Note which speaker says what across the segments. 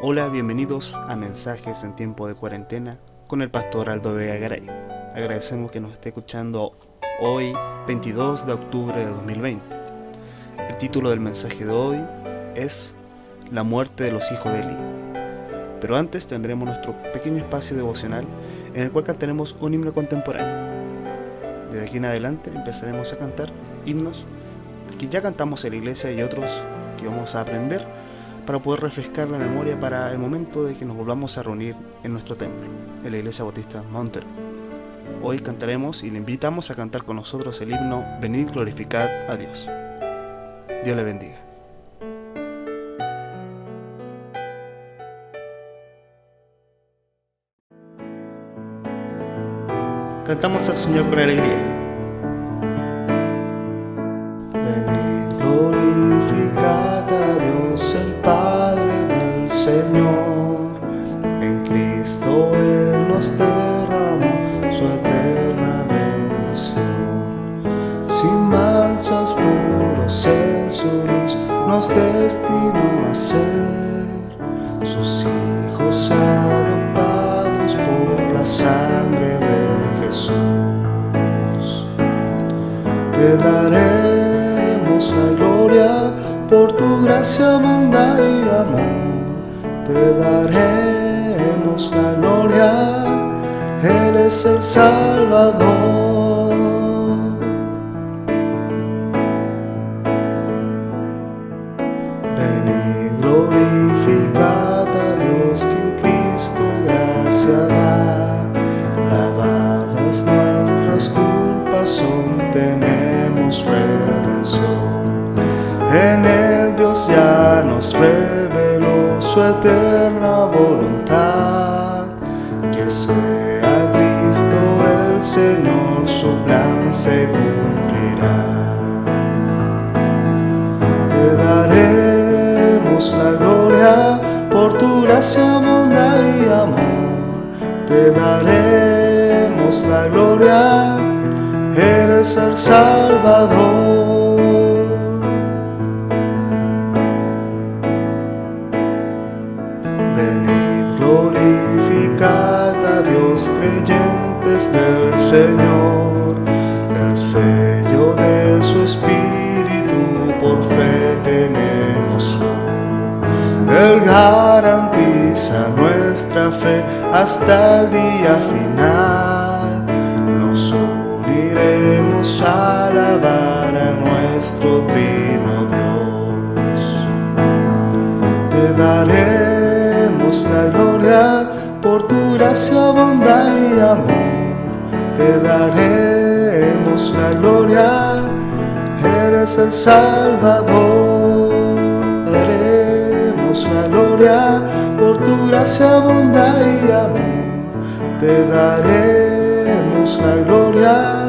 Speaker 1: Hola, bienvenidos a Mensajes en Tiempo de Cuarentena con el pastor Aldo Vega Garay. Agradecemos que nos esté escuchando hoy, 22 de octubre de 2020. El título del mensaje de hoy es La muerte de los hijos de Eli. Pero antes tendremos nuestro pequeño espacio devocional en el cual cantaremos un himno contemporáneo. Desde aquí en adelante empezaremos a cantar himnos que ya cantamos en la iglesia y otros que vamos a aprender para poder refrescar la memoria para el momento de que nos volvamos a reunir en nuestro templo, en la Iglesia Bautista Monterrey. Hoy cantaremos y le invitamos a cantar con nosotros el himno Venid, glorificad a Dios. Dios le bendiga. Cantamos al Señor con alegría. Venid, glorificad a Dios el Padre del Señor. En Cristo Él nos derramó su eterna bendición. Sin manchas, puros en su luz, nos destinó a ser sus hijos adoptados por la sangre de Jesús. Te daremos la gloria por tu gracia, bondad y amor. Te daremos la gloria, Él es el Salvador. Venid, glorificad a Dios que en Cristo gracia da. Lavadas nuestras culpas son, tenemos redención. En Él Dios ya nos reveló su eterna voluntad, que sea Cristo el Señor, su plan se cumplirá. Te daremos la gloria por tu gracia, bondad y amor. Te daremos la gloria, eres el Salvador. Venid, glorificad a Dios, creyentes del Señor. El sello de su Espíritu por fe tenemos hoy. Él garantiza nuestra fe hasta el día final. Nos uniremos a alabar a nuestro trino Dios. Te daremos la gloria por tu gracia, bondad y amor. Te daremos la gloria, eres el Salvador. Te daremos la gloria por tu gracia, bondad y amor. Te daremos la gloria,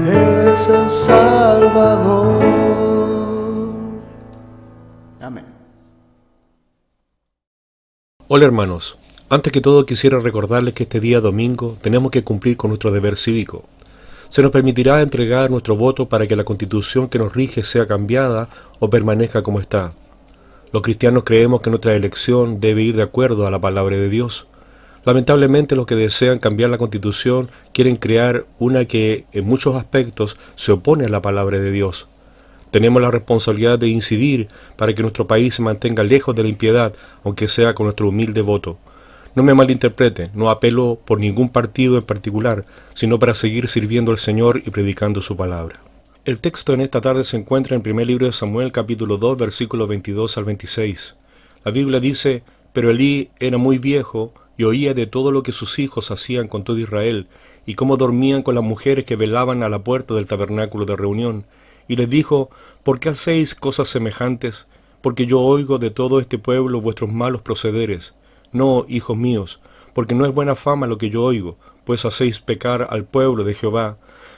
Speaker 1: eres el Salvador. Amén.
Speaker 2: Hola hermanos, antes que todo quisiera recordarles que este día domingo tenemos que cumplir con nuestro deber cívico. Se nos permitirá entregar nuestro voto para que la constitución que nos rige sea cambiada o permanezca como está. Los cristianos creemos que nuestra elección debe ir de acuerdo a la palabra de Dios. Lamentablemente los que desean cambiar la constitución quieren crear una que en muchos aspectos se opone a la palabra de Dios. Tenemos la responsabilidad de incidir para que nuestro país se mantenga lejos de la impiedad, aunque sea con nuestro humilde voto. No me malinterprete, no apelo por ningún partido en particular, sino para seguir sirviendo al Señor y predicando su palabra. El texto en esta tarde se encuentra en primer libro de Samuel, capítulo 2, versículos 22 al 26. La Biblia dice: Pero Elí era muy viejo y oía de todo lo que sus hijos hacían con todo Israel, y cómo dormían con las mujeres que velaban a la puerta del tabernáculo de reunión. Y les dijo: ¿Por qué hacéis cosas semejantes? Porque yo oigo de todo este pueblo vuestros malos procederes. No, hijos míos, porque no es buena fama lo que yo oigo, pues hacéis pecar al pueblo de Jehová.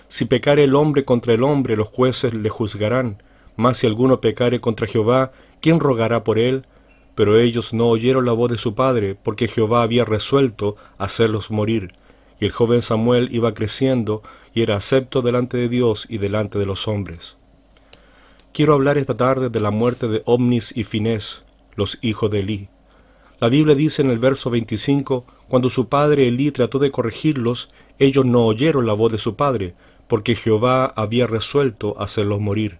Speaker 2: Si pecare el hombre contra el hombre, los jueces le juzgarán. Mas si alguno pecare contra Jehová, ¿quién rogará por él? Pero ellos no oyeron la voz de su padre, porque Jehová había resuelto hacerlos morir. Y el joven Samuel iba creciendo, y era acepto delante de Dios y delante de los hombres. Quiero hablar esta tarde de la muerte de Ofnis y Finés, los hijos de Elí. La Biblia dice en el verso 25, cuando su padre Elí trató de corregirlos, ellos no oyeron la voz de su padre, porque Jehová había resuelto hacerlos morir.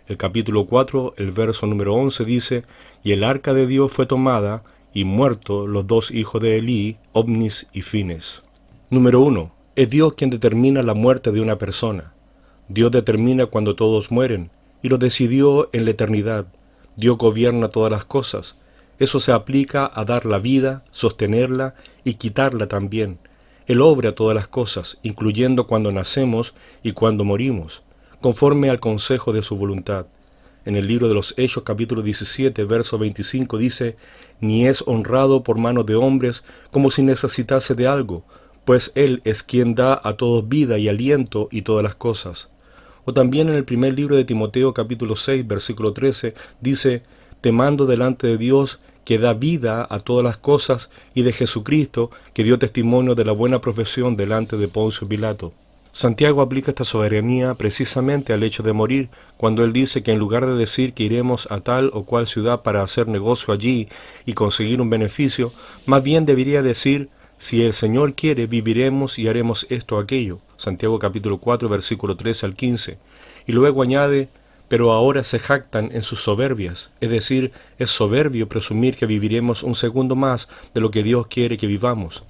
Speaker 2: El capítulo 4, el verso número 11 dice, y el arca de Dios fue tomada, y muertos los dos hijos de Elí, Ofnis y Fines. Número 1. Es Dios quien determina la muerte de una persona. Dios determina cuando todos mueren, y lo decidió en la eternidad. Dios gobierna todas las cosas. Eso se aplica a dar la vida, sostenerla y quitarla también. Él obra todas las cosas, incluyendo cuando nacemos y cuando morimos, conforme al consejo de su voluntad. En el libro de los Hechos, capítulo 17, verso 25, dice, ni es honrado por manos de hombres como si necesitase de algo, pues Él es quien da a todos vida y aliento y todas las cosas. O también en el primer libro de Timoteo, capítulo 6, versículo 13, dice, te mando delante de Dios, que da vida a todas las cosas, y de Jesucristo, que dio testimonio de la buena profesión delante de Poncio Pilato. Santiago aplica esta soberanía precisamente al hecho de morir, cuando él dice que en lugar de decir que iremos a tal o cual ciudad para hacer negocio allí y conseguir un beneficio, más bien debería decir, si el Señor quiere, viviremos y haremos esto o aquello. Santiago capítulo 4, versículo 13 al 15. Y luego añade, pero ahora se jactan en sus soberbias, es decir, es soberbio presumir que viviremos un segundo más de lo que Dios quiere que vivamos.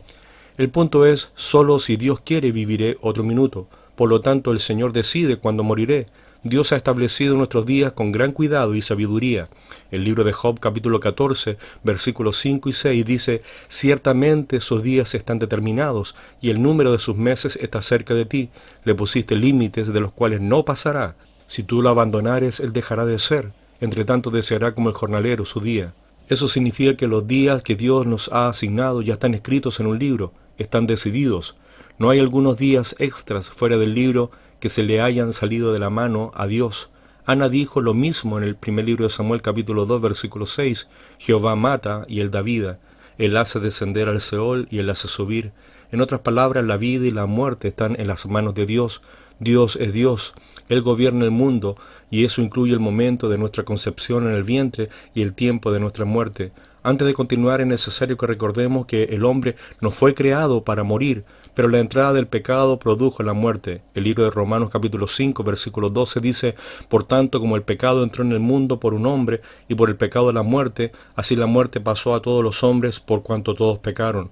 Speaker 2: El punto es, solo si Dios quiere viviré otro minuto, por lo tanto el Señor decide cuándo moriré. Dios ha establecido nuestros días con gran cuidado y sabiduría. El libro de Job capítulo 14, versículos 5 y 6 dice, ciertamente sus días están determinados, y el número de sus meses está cerca de ti. Le pusiste límites de los cuales no pasará. Si tú lo abandonares, él dejará de ser. Entre tanto deseará como el jornalero su día. Eso significa que los días que Dios nos ha asignado ya están escritos en un libro, están decididos. No hay algunos días extras fuera del libro que se le hayan salido de la mano a Dios. Ana dijo lo mismo en el primer libro de Samuel capítulo 2 versículo 6. Jehová mata y él da vida. Él hace descender al Seol y él hace subir. En otras palabras, la vida y la muerte están en las manos de Dios. Dios es Dios. Él gobierna el mundo y eso incluye el momento de nuestra concepción en el vientre y el tiempo de nuestra muerte. Antes de continuar es necesario que recordemos que el hombre no fue creado para morir, pero la entrada del pecado produjo la muerte. El libro de Romanos capítulo 5 versículo 12 dice, por tanto como el pecado entró en el mundo por un hombre y por el pecado la muerte, así la muerte pasó a todos los hombres por cuanto todos pecaron.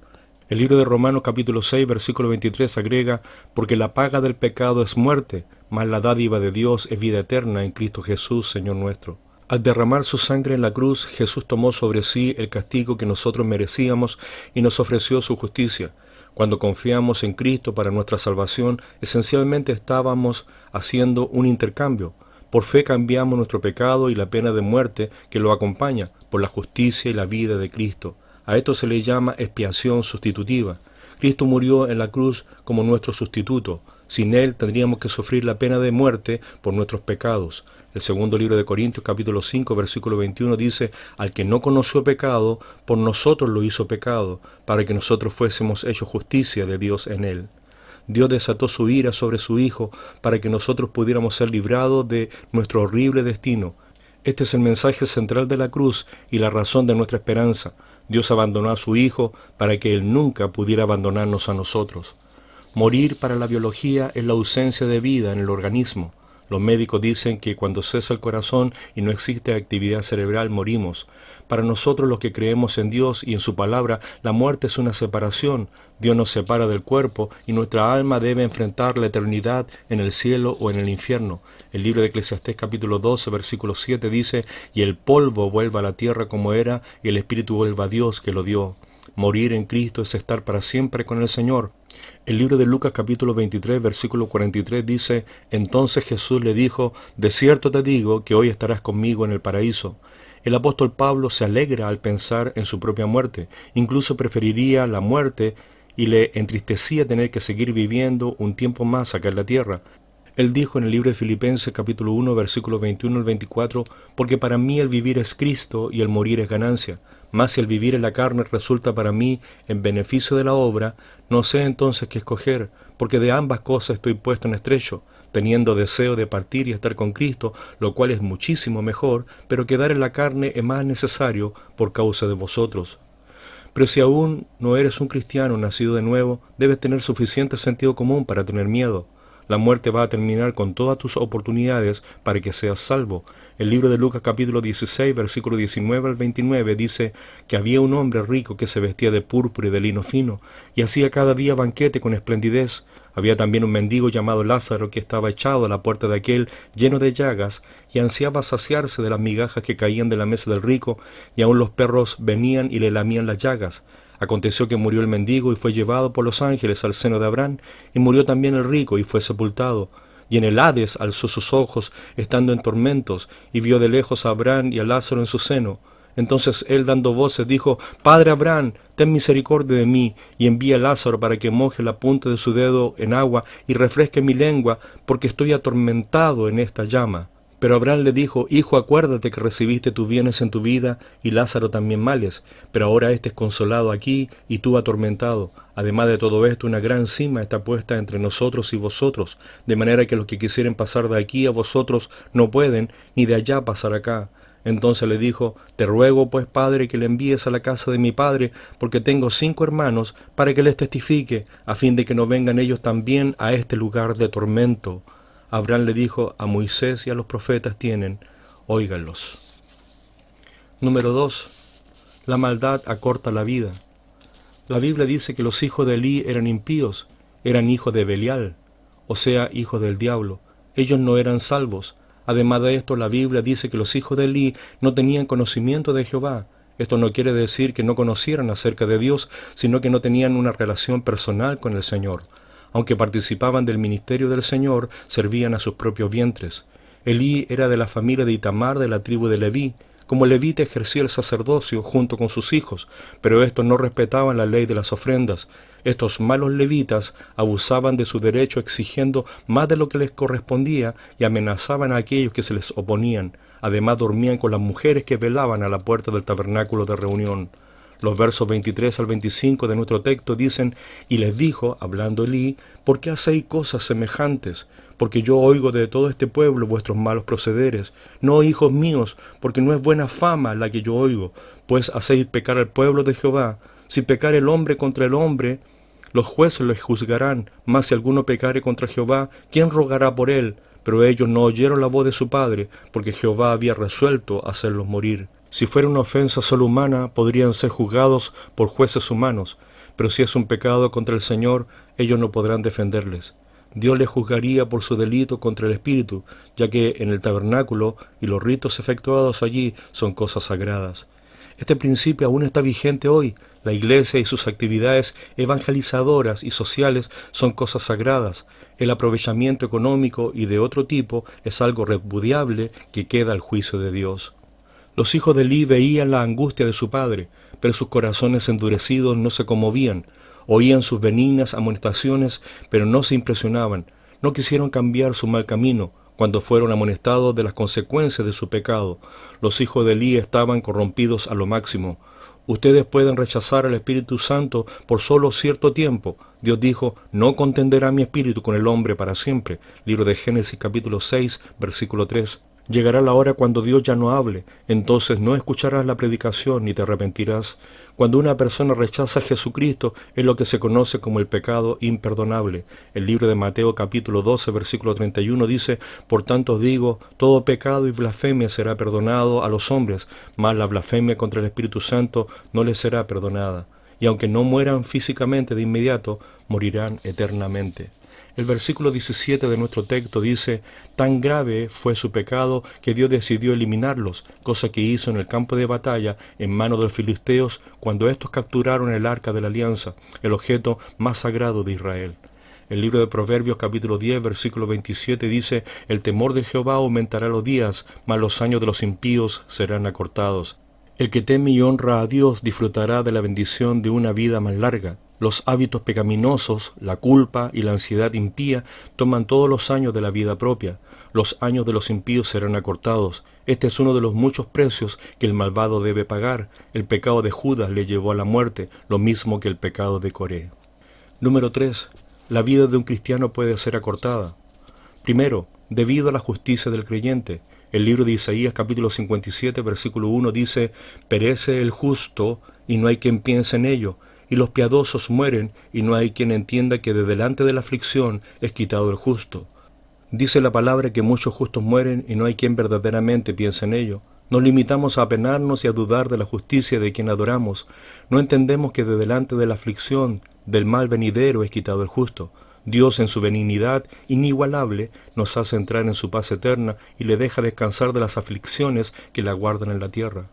Speaker 2: El libro de Romanos capítulo 6 versículo 23 agrega, porque la paga del pecado es muerte, mas la dádiva de Dios es vida eterna en Cristo Jesús, Señor nuestro. Al derramar su sangre en la cruz, Jesús tomó sobre sí el castigo que nosotros merecíamos y nos ofreció su justicia. Cuando confiamos en Cristo para nuestra salvación, esencialmente estábamos haciendo un intercambio. Por fe cambiamos nuestro pecado y la pena de muerte que lo acompaña por la justicia y la vida de Cristo. A esto se le llama expiación sustitutiva. Cristo murió en la cruz como nuestro sustituto. Sin Él tendríamos que sufrir la pena de muerte por nuestros pecados. El segundo libro de Corintios, capítulo 5, versículo 21 dice, al que no conoció pecado, por nosotros lo hizo pecado, para que nosotros fuésemos hechos justicia de Dios en Él. Dios desató su ira sobre su Hijo para que nosotros pudiéramos ser librados de nuestro horrible destino. Este es el mensaje central de la cruz y la razón de nuestra esperanza. Dios abandonó a su Hijo para que Él nunca pudiera abandonarnos a nosotros. Morir para la biología es la ausencia de vida en el organismo. Los médicos dicen que cuando cesa el corazón y no existe actividad cerebral, morimos. Para nosotros los que creemos en Dios y en su palabra, la muerte es una separación. Dios nos separa del cuerpo y nuestra alma debe enfrentar la eternidad en el cielo o en el infierno. El libro de Eclesiastés capítulo 12, versículo 7 dice, y el polvo vuelva a la tierra como era, y el espíritu vuelva a Dios que lo dio. Morir en Cristo es estar para siempre con el Señor. El libro de Lucas capítulo 23, versículo 43 dice, entonces Jesús le dijo, de cierto te digo que hoy estarás conmigo en el paraíso. El apóstol Pablo se alegra al pensar en su propia muerte, incluso preferiría la muerte y le entristecía tener que seguir viviendo un tiempo más acá en la tierra. Él dijo en el libro de Filipenses capítulo 1, versículo 21 al 24, porque para mí el vivir es Cristo y el morir es ganancia. Mas si el vivir en la carne resulta para mí en beneficio de la obra, no sé entonces qué escoger, porque de ambas cosas estoy puesto en estrecho, teniendo deseo de partir y estar con Cristo, lo cual es muchísimo mejor, pero quedar en la carne es más necesario por causa de vosotros. Pero si aún no eres un cristiano nacido de nuevo, debes tener suficiente sentido común para tener miedo. La muerte va a terminar con todas tus oportunidades para que seas salvo. El libro de Lucas capítulo 16, versículo 19 al 29 dice que había un hombre rico que se vestía de púrpura y de lino fino, y hacía cada día banquete con esplendidez. Había también un mendigo llamado Lázaro que estaba echado a la puerta de aquel, lleno de llagas, y ansiaba saciarse de las migajas que caían de la mesa del rico, y aun los perros venían y le lamían las llagas. Aconteció que murió el mendigo y fue llevado por los ángeles al seno de Abraham, y murió también el rico y fue sepultado. Y en el Hades alzó sus ojos, estando en tormentos, y vio de lejos a Abraham y a Lázaro en su seno. Entonces él, dando voces, dijo: Padre Abraham, ten misericordia de mí, y envía a Lázaro para que moje la punta de su dedo en agua y refresque mi lengua, porque estoy atormentado en esta llama. Pero Abraham le dijo: Hijo, acuérdate que recibiste tus bienes en tu vida, y Lázaro también males, pero ahora éste es consolado aquí, y tú atormentado. Además de todo esto, una gran cima está puesta entre nosotros y vosotros, de manera que los que quisieren pasar de aquí a vosotros no pueden, ni de allá pasar acá. Entonces le dijo: Te ruego, pues, Padre, que le envíes a la casa de mi padre, porque tengo 5 hermanos, para que les testifique, a fin de que no vengan ellos también a este lugar de tormento. Abraham le dijo: A Moisés y a los profetas tienen, óiganlos. Número 2. La maldad acorta la vida. La Biblia dice que los hijos de Elí eran impíos, eran hijos de Belial, o sea, hijos del diablo. Ellos no eran salvos. Además de esto, la Biblia dice que los hijos de Elí no tenían conocimiento de Jehová. Esto no quiere decir que no conocieran acerca de Dios, sino que no tenían una relación personal con el Señor. Aunque participaban del ministerio del Señor, servían a sus propios vientres. Elí era de la familia de Itamar, de la tribu de Leví. Como levita ejercía el sacerdocio junto con sus hijos, pero estos no respetaban la ley de las ofrendas. Estos malos levitas abusaban de su derecho exigiendo más de lo que les correspondía y amenazaban a aquellos que se les oponían. Además dormían con las mujeres que velaban a la puerta del tabernáculo de reunión. Los versos 23 al 25 de nuestro texto dicen: Y les dijo, hablando Elí: ¿Por qué hacéis cosas semejantes? Porque yo oigo de todo este pueblo vuestros malos procederes. No, hijos míos, porque no es buena fama la que yo oigo, pues hacéis pecar al pueblo de Jehová. Si pecare el hombre contra el hombre, los jueces les juzgarán, mas si alguno pecare contra Jehová, ¿quién rogará por él? Pero ellos no oyeron la voz de su padre, porque Jehová había resuelto hacerlos morir. Si fuera una ofensa solo humana, podrían ser juzgados por jueces humanos, pero si es un pecado contra el Señor, ellos no podrán defenderles. Dios les juzgaría por su delito contra el Espíritu, ya que en el tabernáculo y los ritos efectuados allí son cosas sagradas. Este principio aún está vigente hoy. La Iglesia y sus actividades evangelizadoras y sociales son cosas sagradas. El aprovechamiento económico y de otro tipo es algo repudiable que queda al juicio de Dios. Los hijos de Elí veían la angustia de su padre, pero sus corazones endurecidos no se conmovían. Oían sus benignas amonestaciones, pero no se impresionaban. No quisieron cambiar su mal camino cuando fueron amonestados de las consecuencias de su pecado. Los hijos de Elí estaban corrompidos a lo máximo. Ustedes pueden rechazar al Espíritu Santo por solo cierto tiempo. Dios dijo: No contenderá mi espíritu con el hombre para siempre. Libro de Génesis capítulo 6, versículo 3. Llegará la hora cuando Dios ya no hable, entonces no escucharás la predicación ni te arrepentirás. Cuando una persona rechaza a Jesucristo es lo que se conoce como el pecado imperdonable. El libro de Mateo capítulo 12 versículo 31 dice: Por tanto os digo, todo pecado y blasfemia será perdonado a los hombres, mas la blasfemia contra el Espíritu Santo no les será perdonada. Y aunque no mueran físicamente de inmediato, morirán eternamente. El versículo 17 de nuestro texto dice: Tan grave fue su pecado que Dios decidió eliminarlos, cosa que hizo en el campo de batalla en manos de los filisteos cuando estos capturaron el arca de la alianza, el objeto más sagrado de Israel. El libro de Proverbios capítulo 10 versículo 27 dice: El temor de Jehová aumentará los días, mas los años de los impíos serán acortados. El que teme y honra a Dios disfrutará de la bendición de una vida más larga. Los hábitos pecaminosos, la culpa y la ansiedad impía toman todos los años de la vida propia. Los años de los impíos serán acortados. Este es uno de los muchos precios que el malvado debe pagar. El pecado de Judas le llevó a la muerte, lo mismo que el pecado de Coré. Número 3. La vida de un cristiano puede ser acortada. Primero, debido a la justicia del creyente. El libro de Isaías capítulo 57 versículo 1 dice: Perece el justo y no hay quien piense en ello, y los piadosos mueren, y no hay quien entienda que de delante de la aflicción es quitado el justo. Dice la palabra que muchos justos mueren, y no hay quien verdaderamente piense en ello. Nos limitamos a apenarnos y a dudar de la justicia de quien adoramos. No entendemos que de delante de la aflicción, del mal venidero, es quitado el justo. Dios, en su benignidad inigualable, nos hace entrar en su paz eterna y le deja descansar de las aflicciones que le aguardan en la tierra.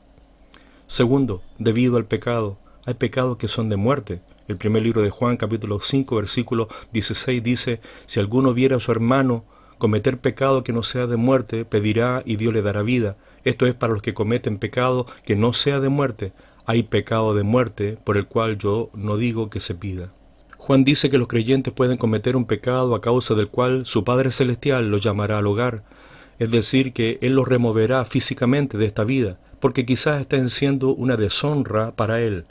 Speaker 2: Segundo, debido al pecado. Hay pecados que son de muerte. El primer libro de Juan, capítulo 5, versículo 16 dice: si alguno viera a su hermano cometer pecado que no sea de muerte, pedirá y Dios le dará vida. Esto es para los que cometen pecado que no sea de muerte. Hay pecado de muerte por el cual yo no digo que se pida. Juan dice que los creyentes pueden cometer un pecado a causa del cual su Padre Celestial los llamará al hogar, es decir, que Él los removerá físicamente de esta vida, porque quizás estén siendo una deshonra para Él.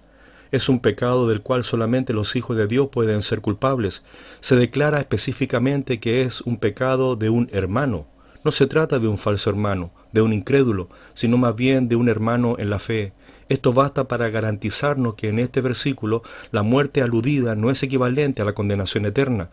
Speaker 2: Es un pecado del cual solamente los hijos de Dios pueden ser culpables. Se declara específicamente que es un pecado de un hermano. No se trata de un falso hermano, de un incrédulo, sino más bien de un hermano en la fe. Esto basta para garantizarnos que en este versículo la muerte aludida no es equivalente a la condenación eterna.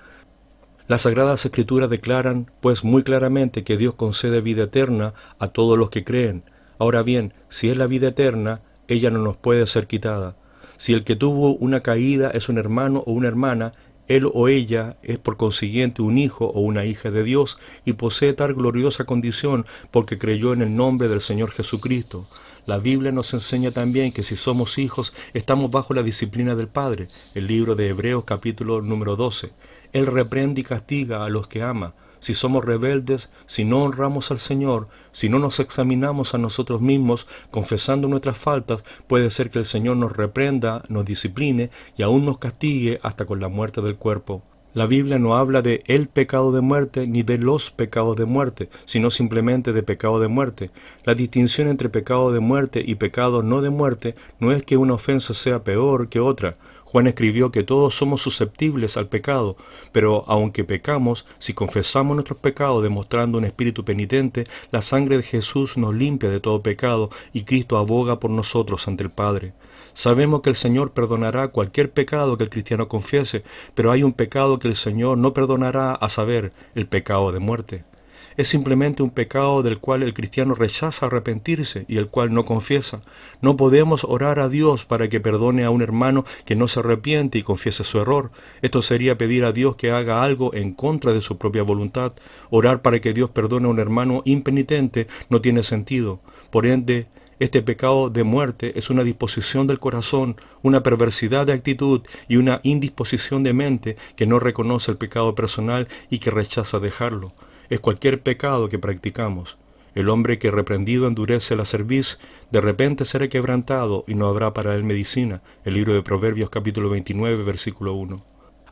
Speaker 2: Las Sagradas Escrituras declaran, pues, muy claramente que Dios concede vida eterna a todos los que creen. Ahora bien, si es la vida eterna, ella no nos puede ser quitada. Si el que tuvo una caída es un hermano o una hermana, él o ella es por consiguiente un hijo o una hija de Dios y posee tal gloriosa condición porque creyó en el nombre del Señor Jesucristo. La Biblia nos enseña también que si somos hijos, estamos bajo la disciplina del Padre. El libro de Hebreos capítulo número 12. Él reprende y castiga a los que ama. Si somos rebeldes, si no honramos al Señor, si no nos examinamos a nosotros mismos, confesando nuestras faltas, puede ser que el Señor nos reprenda, nos discipline y aún nos castigue hasta con la muerte del cuerpo. La Biblia no habla de el pecado de muerte ni de los pecados de muerte, sino simplemente de pecado de muerte. La distinción entre pecado de muerte y pecado no de muerte no es que una ofensa sea peor que otra. Juan escribió que todos somos susceptibles al pecado, pero aunque pecamos, si confesamos nuestros pecados demostrando un espíritu penitente, la sangre de Jesús nos limpia de todo pecado y Cristo aboga por nosotros ante el Padre. Sabemos que el Señor perdonará cualquier pecado que el cristiano confiese, pero hay un pecado que el Señor no perdonará, a saber, el pecado de muerte. Es simplemente un pecado del cual el cristiano rechaza arrepentirse y el cual no confiesa. No podemos orar a Dios para que perdone a un hermano que no se arrepiente y confiese su error. Esto sería pedir a Dios que haga algo en contra de su propia voluntad. Orar para que Dios perdone a un hermano impenitente no tiene sentido. Por ende, este pecado de muerte es una disposición del corazón, una perversidad de actitud y una indisposición de mente que no reconoce el pecado personal y que rechaza dejarlo. Es cualquier pecado que practicamos. El hombre que reprendido endurece la cerviz, de repente será quebrantado y no habrá para él medicina. El libro de Proverbios capítulo 29, versículo 1.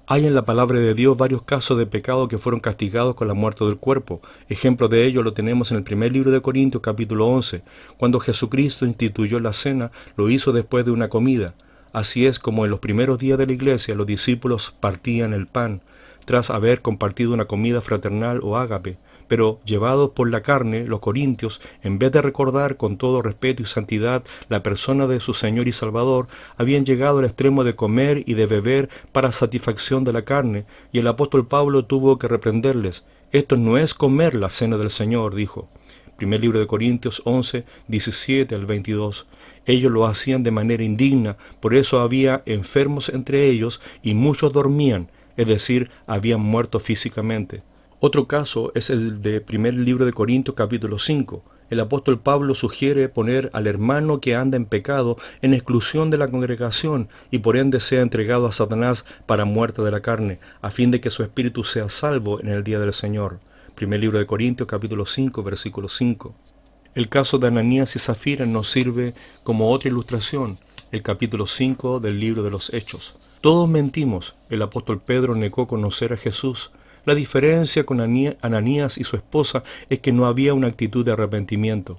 Speaker 2: Hay en la palabra de Dios varios casos de pecado que fueron castigados con la muerte del cuerpo. Ejemplo de ello lo tenemos en el primer libro de Corintios capítulo 11. Cuando Jesucristo instituyó la cena, lo hizo después de una comida. Así es como en los primeros días de la iglesia los discípulos partían el pan, tras haber compartido una comida fraternal o ágape. Pero, llevados por la carne, los corintios, en vez de recordar con todo respeto y santidad la persona de su Señor y Salvador, habían llegado al extremo de comer y de beber para satisfacción de la carne, y el apóstol Pablo tuvo que reprenderles. Esto no es comer la cena del Señor, dijo. Primer libro de Corintios 11, 17 al 22. Ellos lo hacían de manera indigna, por eso había enfermos entre ellos y muchos dormían, es decir, habían muerto físicamente. Otro caso es el de primer libro de Corintios capítulo 5. El apóstol Pablo sugiere poner al hermano que anda en pecado en exclusión de la congregación y por ende sea entregado a Satanás para muerte de la carne, a fin de que su espíritu sea salvo en el día del Señor. Primer libro de Corintios capítulo 5, versículo 5. El caso de Ananías y Zafira nos sirve como otra ilustración, el capítulo 5 del libro de los Hechos. Todos mentimos. El apóstol Pedro negó conocer a Jesús. La diferencia con Ananías y su esposa es que no había una actitud de arrepentimiento.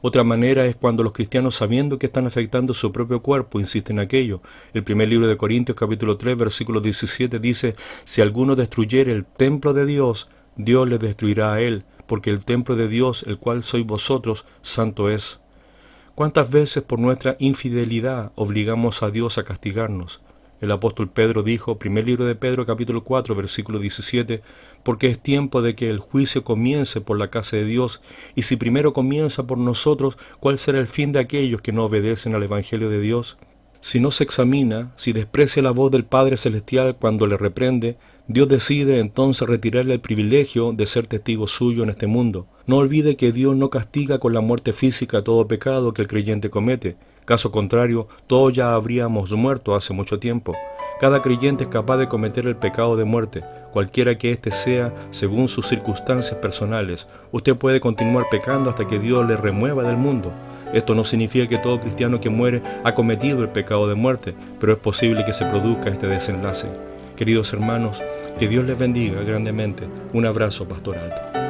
Speaker 2: Otra manera es cuando los cristianos, sabiendo que están afectando su propio cuerpo, insisten en aquello. El primer libro de Corintios capítulo 3 versículo 17 dice: si alguno destruyere el templo de Dios, Dios le destruirá a él, porque el templo de Dios, el cual sois vosotros, santo es. ¿Cuántas veces por nuestra infidelidad obligamos a Dios a castigarnos? El apóstol Pedro dijo, primer libro de Pedro, capítulo 4, versículo 17, porque es tiempo de que el juicio comience por la casa de Dios, y si primero comienza por nosotros, ¿cuál será el fin de aquellos que no obedecen al Evangelio de Dios? Si no se examina, si desprecia la voz del Padre Celestial cuando le reprende, Dios decide entonces retirarle el privilegio de ser testigo suyo en este mundo. No olvide que Dios no castiga con la muerte física todo pecado que el creyente comete. Caso contrario, todos ya habríamos muerto hace mucho tiempo. Cada creyente es capaz de cometer el pecado de muerte, cualquiera que éste sea según sus circunstancias personales. Usted puede continuar pecando hasta que Dios le remueva del mundo. Esto no significa que todo cristiano que muere ha cometido el pecado de muerte, pero es posible que se produzca este desenlace. Queridos hermanos, que Dios les bendiga grandemente. Un abrazo pastoral.